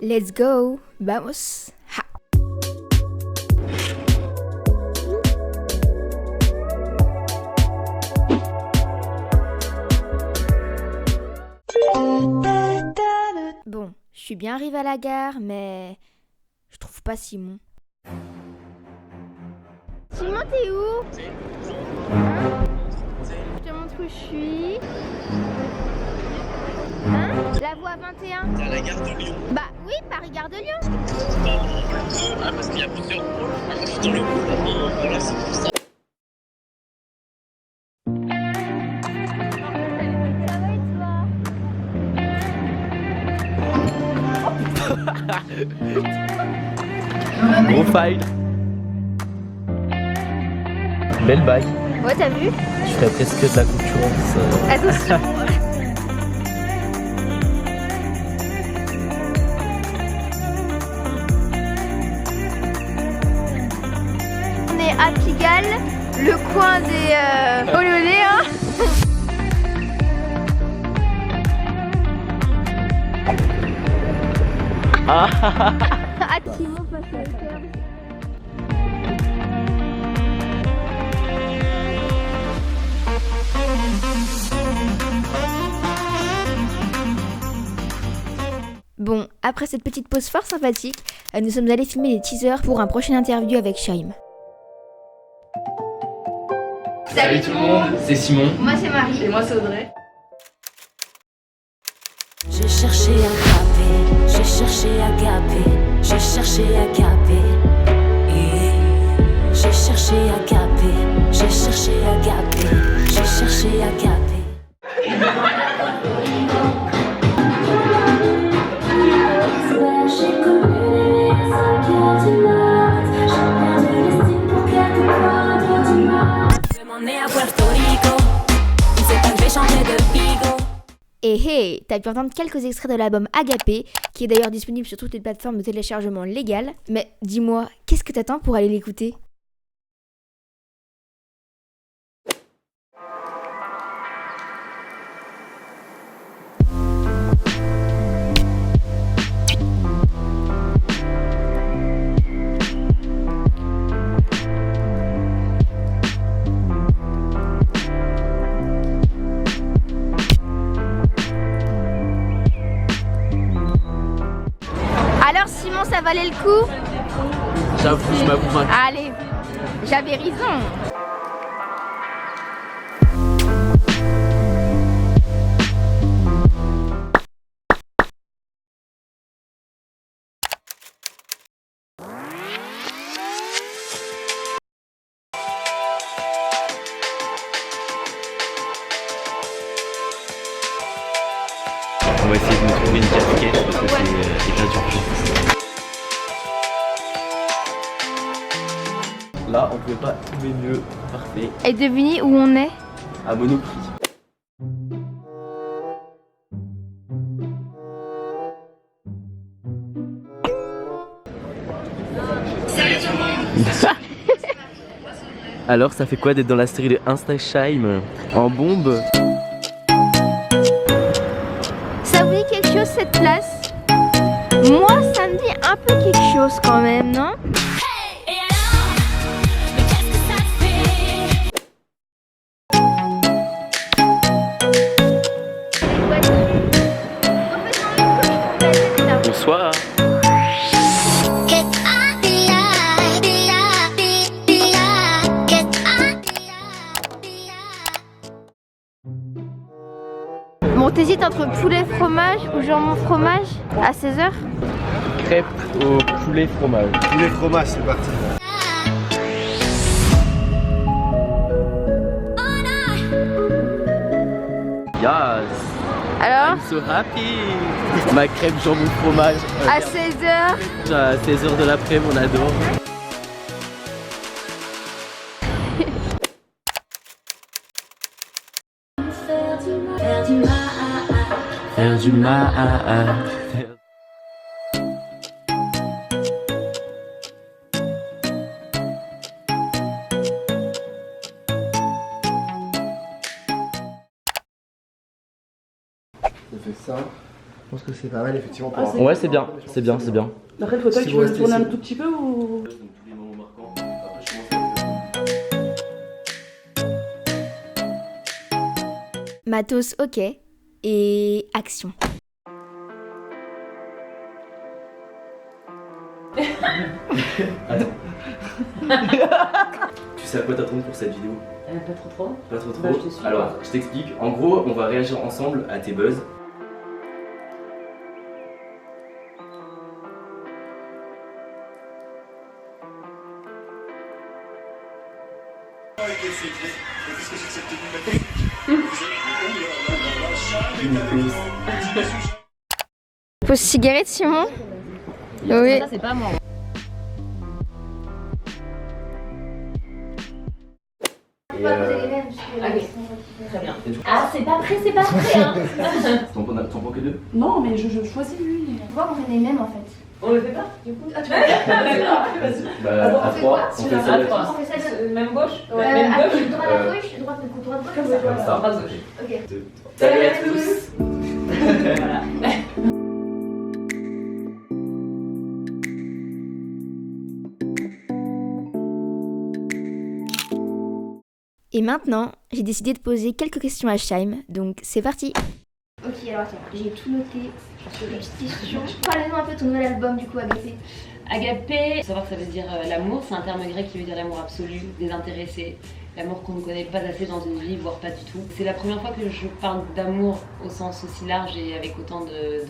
Let's go, vamos. Ha. Bon, je suis bien arrivée à la gare, mais je trouve pas Simon. Simon, t'es où? Je te montre où je suis. Hein? La voie 21. C'est à la gare de Lyon. Bah oui, Paris-Gare de Lyon. Ah, parce qu'il y a plusieurs pôles. Je suis dans le pôle. Voilà, c'est pour ça. Gros file. Belle bague. Ouais, t'as vu? Je ferais presque de la concurrence. Attention. On est à Pigalle, le coin des ololés, hein. Ah. Ah, Simon passe à la ferme. Bon, après cette petite pause fort sympathique, nous sommes allés filmer les teasers pour un prochain interview avec Shaim. Salut tout le monde, c'est Simon. Moi c'est Marie. Et moi c'est Audrey. J'ai cherché à gaper, j'ai cherché à gaper, j'ai cherché à gaper. J'ai cherché à gaper, j'ai cherché à gaper, j'ai cherché à gaper. J'ai connu les meilleurs du monde, j'ai perdu l'estime pour quelques mois de dimanche. Je m'en ai à Puerto Rico, il sait pas que je vais chanter de Vigo. Et hey, t'as pu entendre quelques extraits de l'album Agapé, qui est d'ailleurs disponible sur toutes les plateformes de téléchargement légales. Mais dis-moi, qu'est-ce que t'attends pour aller l'écouter? Alors Simon, ça valait le coup? J'avoue, je m'avoue vaincu. Allez, j'avais raison. On va essayer de me trouver une casquette parce que c'est état d'urgence. Là, on pouvait pas trouver mieux. Parfait. Et devinez où on est? À Monoprix. Alors, ça fait quoi d'être dans la série de Instashime en bombe? Ça vous dit quelque chose cette place? Moi, ça me dit un peu quelque chose quand même, non? Et alors, mais qu'est-ce que ça fait? Bonsoir. Bon, t'hésites entre poulet fromage ou jambon fromage à 16h? Crêpes au poulet fromage. Poulet fromage, c'est parti. Yes. Alors, I'm so happy. Ma crêpe jambon fromage. à 16h, À 16h de l'après-midi, on adore. Faire du mal. fait ça. Je pense que c'est pas mal effectivement pour Ah, Ouais, c'est bien, c'est bien, c'est bien. Après le fauteuil, Si tu vous veux le restez tourner un ici. tout petit peu ou... Tous les moments marquants. Après, je commence Matos, ok. Et action. Attends. Tu sais à quoi t'attendre pour cette vidéo? Pas trop. Pas trop trop. Bah, je te suis. Alors, je t'explique. En gros, on va réagir ensemble à tes buzz. Pause cigarette, Simon? Oui. Ça, c'est pas moi. Et Très bien. Ah, c'est pas prêt, hein. t'en prends que 2? Non, mais je choisis lui. Pourquoi on fait les mêmes en fait? On le fait pas? Du coup, Bah, Attends, à on fait 3, quoi? on fait ça là-dessus. on fait ça de... Même gauche? Même Même gauche, gauche? droite à gauche, droite à gauche, Comme comme ça. Comme ça. Droite gauche. Ok. Salut à tous. Voilà. Et maintenant, j'ai décidé de poser quelques questions à Shaim, donc c'est parti. Ok, alors attends, j'ai tout noté sur les petites questions. Parlez-nous un peu de ton nouvel album du coup, Agapé. Agapé, faut savoir que ça veut dire l'amour, c'est un terme grec qui veut dire l'amour absolu, désintéressé, l'amour qu'on ne connaît pas assez dans une vie, voire pas du tout. C'est la première fois que je parle d'amour au sens aussi large et avec autant de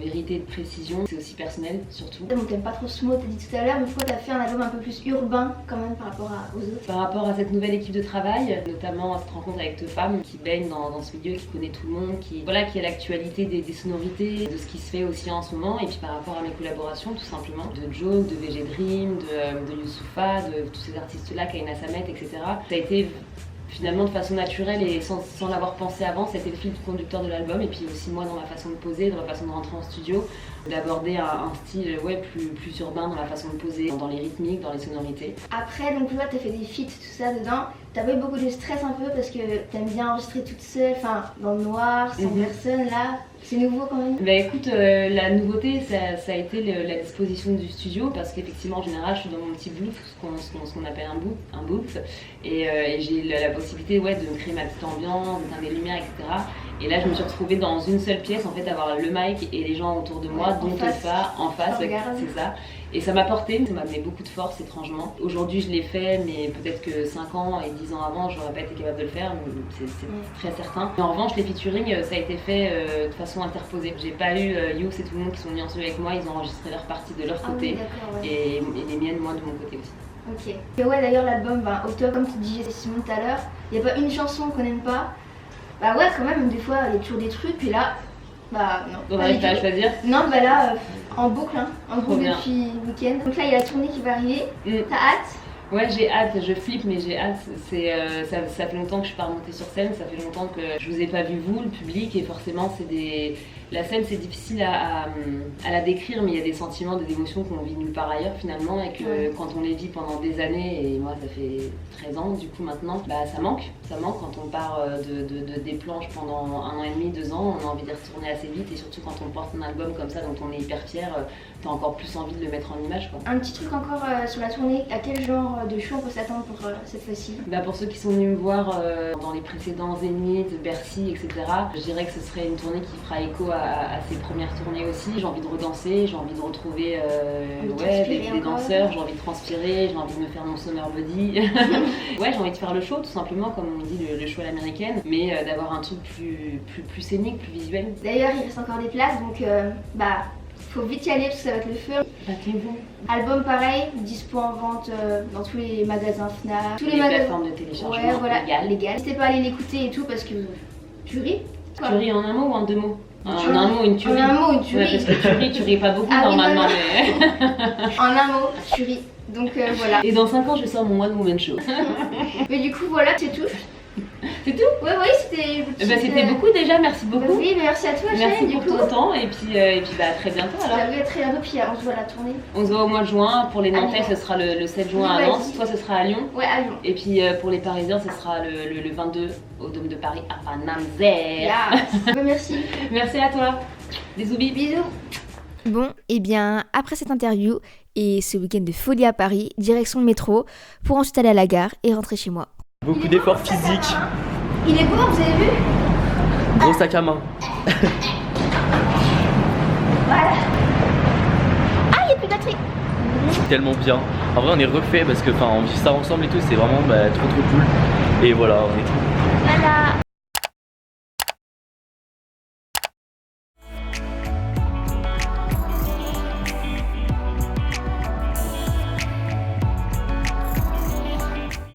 vérité et de précision. C'est aussi personnel, surtout. Donc t'aimes pas trop ce mot, t'as dit tout à l'heure, mais pourquoi t'as fait un album un peu plus urbain quand même par rapport aux autres? Par rapport à cette nouvelle équipe de travail, notamment à cette rencontre avec deux femmes qui baignent dans ce milieu, qui connaît tout le monde, qui a l'actualité des sonorités, de ce qui se fait aussi en ce moment, et puis par rapport à mes collaborations tout simplement, de Joe, de VG Dream, de Youssoufa, de tous ces artistes-là, Kaina Samet, etc. Ça a été finalement de façon naturelle et sans l'avoir pensé avant, c'était le fil conducteur de l'album, et puis aussi moi dans ma façon de poser, dans ma façon de rentrer en studio, d'aborder un style plus urbain dans la façon de poser, dans les rythmiques, dans les sonorités. Après, donc là t'as fait des feats, tout ça dedans. T'as pas eu beaucoup de stress un peu parce que t'aimes bien enregistrer toute seule, enfin dans le noir, sans personne là. C'est nouveau quand même? Bah écoute, la nouveauté ça a été la disposition du studio, parce qu'effectivement en général je suis dans mon petit booth, ce qu'on appelle un booth, et j'ai la possibilité de me créer ma petite ambiance, d'éteindre les lumières, etc. Et là je me suis retrouvée dans une seule pièce, en fait, d'avoir le mic et les gens autour de moi, dont Alpha, en face, c'est ça. Et ça m'a donné beaucoup de force étrangement. Aujourd'hui je l'ai fait, mais peut-être que 5 ans et 10 ans avant j'aurais pas été capable de le faire, c'est très certain. Mais en revanche les featuring ça a été fait de façon interposée. J'ai pas eu Youss et tout le monde qui sont venus en studio avec moi, ils ont enregistré leur partie de leur côté, Oui, et les miennes moi de mon côté aussi. Ok. Et ouais, d'ailleurs l'album, au top, comme tu disais Simon tout à l'heure, il n'y a pas une chanson qu'on n'aime pas. Bah ouais, quand même, des fois il y a toujours des trucs, puis là, bah non. On n'arrive pas à choisir. Non, bah là, en boucle, en Trop boucle bien. depuis le week-end. Donc là, il y a la tournée qui va arriver. T'as hâte? Ouais, j'ai hâte, je flippe, mais j'ai hâte. Ça fait longtemps que je suis pas remontée sur scène, ça fait longtemps que je vous ai pas vu, vous, le public, et forcément la scène c'est difficile à la décrire, mais il y a des sentiments, des émotions qu'on vit nulle part ailleurs finalement, et que quand on les vit pendant des années, et moi ça fait 13 ans du coup maintenant, bah ça manque quand on part des planches pendant 1 an et demi, 2 ans, on a envie d'y retourner assez vite, et surtout quand on porte un album comme ça dont on est hyper fier, t'as encore plus envie de le mettre en image, quoi. Un petit truc encore sur la tournée, à quel genre de show on peut s'attendre pour cette fois-ci? Bah pour ceux qui sont venus me voir dans les précédents Zénith, Bercy, etc., je dirais que ce serait une tournée qui fera écho à ces premières tournées aussi. J'ai envie de redanser, j'ai envie de retrouver des danseurs, j'ai envie de transpirer, j'ai envie de me faire mon summer body. Ouais, j'ai envie de faire le show tout simplement, comme on dit, le show à l'américaine, mais d'avoir un truc plus scénique, plus visuel. D'ailleurs, il reste encore des places, donc faut vite y aller parce que ça va être le feu. Battez-vous. Album pareil, dispo en vente dans tous les magasins Fnac, tous les plateformes de téléchargement légal. N'hésitez pas à aller l'écouter et tout parce que tu ris. Tu ris en un mot ou en 2 mots? En un mot, une tuerie. En un mot, une tuerie. Ouais, parce que tu ris pas beaucoup normalement. Mais... En un mot, tu ris. Donc voilà. Et dans 5 ans, je sors mon One Woman Show. Mais du coup, voilà, c'est tout. C'est tout? Ouais, oui, c'était. C'était beaucoup déjà, merci beaucoup. Oui, mais merci à toi, Merci Shane, du pour coup. ton temps et puis à très bientôt alors. À très bientôt, puis on se voit à la tournée. On se voit au mois de juin. Pour les Nantais, Lyon. ce sera le 7 juin Oui, à Nantes. vas-y. Toi, ce sera à Lyon. Ouais, à Lyon. Et puis pour les Parisiens, ce sera le 22 au Dôme de Paris à Van Nanzer. Yeah. Merci. Merci à toi. Des zoubis. Bisous. Bon, et bien, après cette interview et ce week-end de folie à Paris, direction le métro, pour ensuite aller à la gare et rentrer chez moi. Beaucoup d'efforts physiques, Il est beau, vous avez vu? gros sac à main. Voilà. Ah, il n'y a plus de batterie. C'est tellement bien. En vrai, on est refait parce que on vit ça ensemble et tout, c'est vraiment trop cool. Et voilà, on est Voilà.